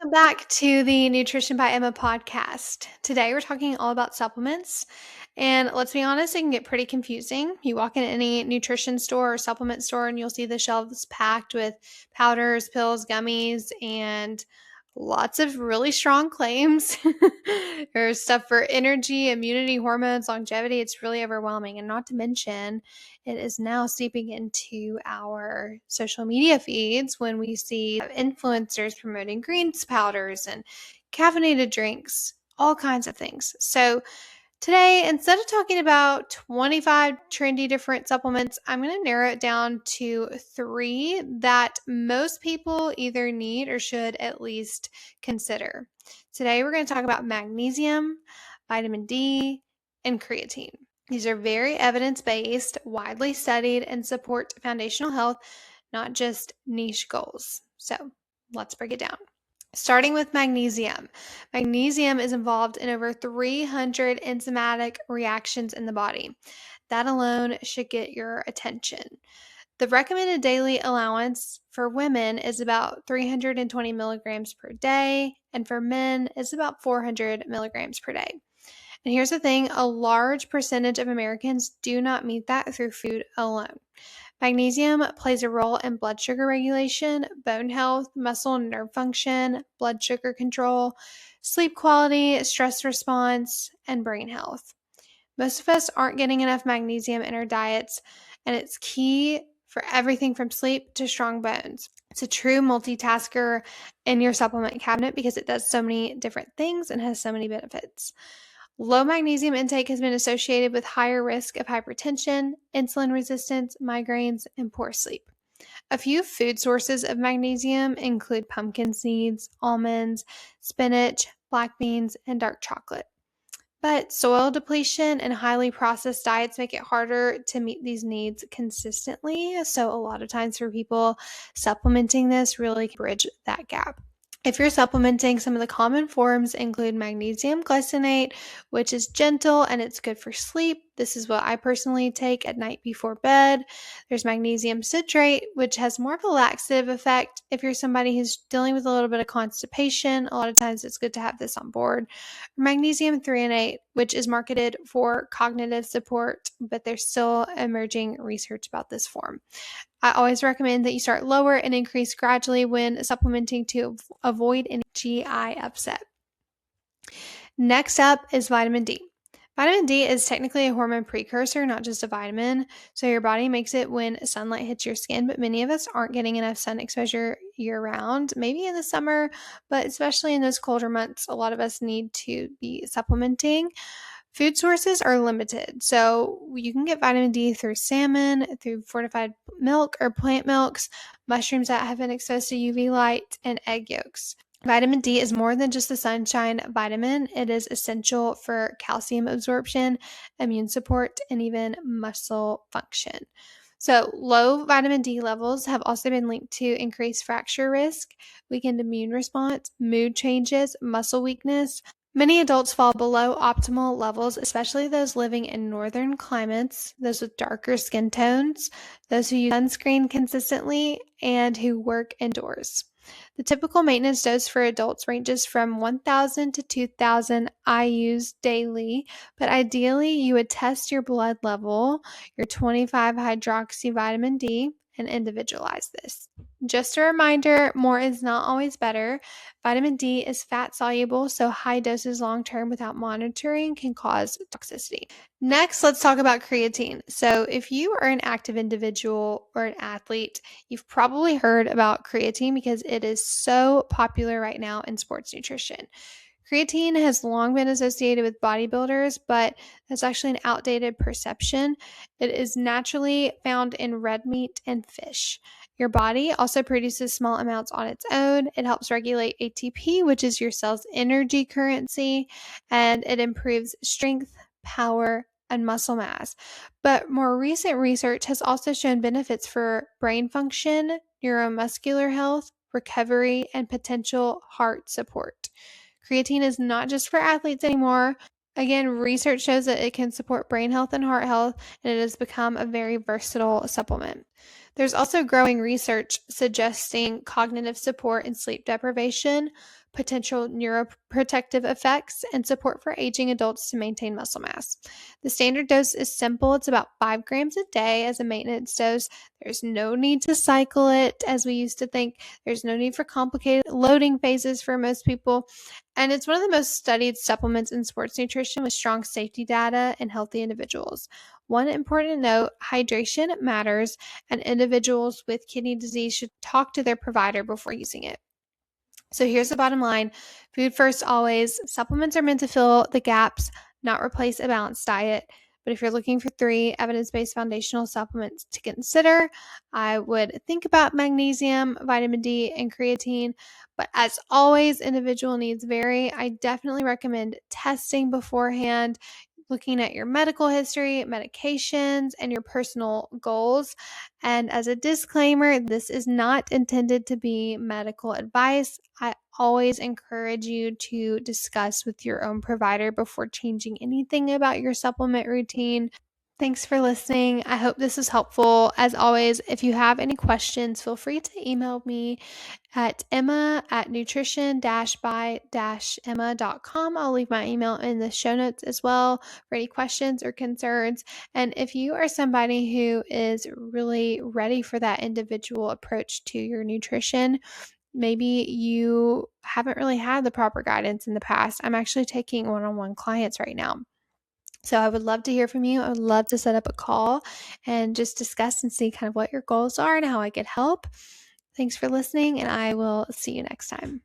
Welcome back to the Nutrition by Emma podcast. Today we're talking all about supplements. And let's be honest, it can get pretty confusing. You walk in any nutrition store or supplement store and you'll see the shelves packed with powders, pills, gummies, and lots of really strong claims. There's stuff for energy, immunity, hormones, longevity. It's really overwhelming. And not to mention, it is now seeping into our social media feeds when we see influencers promoting greens powders and caffeinated drinks, all kinds of things. So today, instead of talking about 25 trendy different supplements, I'm going to narrow it down to 3 that most people either need or should at least consider. Today, we're going to talk about magnesium, vitamin D, and creatine. These are very evidence-based, widely studied, and support foundational health, not just niche goals. So let's break it down. Starting with magnesium. Magnesium is involved in over 300 enzymatic reactions in the body. That alone should get your attention. The recommended daily allowance for women is about 320 milligrams per day, and for men is about 400 milligrams per day. And here's the thing, a large percentage of Americans do not meet that through food alone. Magnesium plays a role in blood sugar regulation, bone health, muscle and nerve function, blood sugar control, sleep quality, stress response, and brain health. Most of us aren't getting enough magnesium in our diets, and it's key for everything from sleep to strong bones. It's a true multitasker in your supplement cabinet because it does so many different things and has so many benefits. Low magnesium intake has been associated with higher risk of hypertension, insulin resistance, migraines, and poor sleep. A few food sources of magnesium include pumpkin seeds, almonds, spinach, black beans, and dark chocolate. But soil depletion and highly processed diets make it harder to meet these needs consistently. So a lot of times for people, supplementing this really can bridge that gap. If you're supplementing, some of the common forms include magnesium glycinate, which is gentle and it's good for sleep. This is what I personally take at night before bed. There's magnesium citrate, which has more of a laxative effect. If you're somebody who's dealing with a little bit of constipation, a lot of times it's good to have this on board. Magnesium threonate, which is marketed for cognitive support, but there's still emerging research about this form. I always recommend that you start lower and increase gradually when supplementing to avoid any GI upset. Next up is vitamin D. Vitamin D is technically a hormone precursor, not just a vitamin. So your body makes it when sunlight hits your skin, but many of us aren't getting enough sun exposure year-round, maybe in the summer, but especially in those colder months, a lot of us need to be supplementing. Food sources are limited, so you can get vitamin D through salmon, through fortified milk or plant milks, mushrooms that have been exposed to UV light, and egg yolks. Vitamin D is more than just a sunshine vitamin. It is essential for calcium absorption, immune support, and even muscle function. So low vitamin D levels have also been linked to increased fracture risk, weakened immune response, mood changes, muscle weakness. Many adults fall below optimal levels, especially those living in northern climates, those with darker skin tones, those who use sunscreen consistently, and who work indoors. The typical maintenance dose for adults ranges from 1,000 to 2,000 IUs daily, but ideally you would test your blood level, your 25-hydroxy vitamin D, and individualize this. Just a reminder, more is not always better. Vitamin D is fat soluble, so high doses long term without monitoring can cause toxicity. Next, let's talk about creatine. So if you are an active individual or an athlete, you've probably heard about creatine because it is so popular right now in sports nutrition. Creatine has long been associated with bodybuilders, but that's actually an outdated perception. It is naturally found in red meat and fish. Your body also produces small amounts on its own. It helps regulate ATP, which is your cell's energy currency, and it improves strength, power, and muscle mass. But more recent research has also shown benefits for brain function, neuromuscular health, recovery, and potential heart support. Creatine is not just for athletes anymore. Again, research shows that it can support brain health and heart health, and it has become a very versatile supplement. There's also growing research suggesting cognitive support and sleep deprivation, potential neuroprotective effects, and support for aging adults to maintain muscle mass. The standard dose is simple. It's about 5 grams a day as a maintenance dose. There's no need to cycle it as we used to think. There's no need for complicated loading phases for most people. And it's one of the most studied supplements in sports nutrition with strong safety data in healthy individuals. One important note, hydration matters, and individuals with kidney disease should talk to their provider before using it. So here's the bottom line. Food first always. Supplements are meant to fill the gaps, not replace a balanced diet. But if you're looking for 3 evidence-based foundational supplements to consider, I would think about magnesium, vitamin D, and creatine. But as always, individual needs vary. I definitely recommend testing beforehand, looking at your medical history, medications, and your personal goals. And as a disclaimer, this is not intended to be medical advice. I always encourage you to discuss with your own provider before changing anything about your supplement routine. Thanks for listening. I hope this is helpful. As always, if you have any questions, feel free to email me at emma@nutrition-by-emma.com. I'll leave my email in the show notes as well for any questions or concerns. And if you are somebody who is really ready for that individual approach to your nutrition, maybe you haven't really had the proper guidance in the past. I'm actually taking one-on-one clients right now. So I would love to hear from you. I would love to set up a call and just discuss and see kind of what your goals are and how I could help. Thanks for listening, and I will see you next time.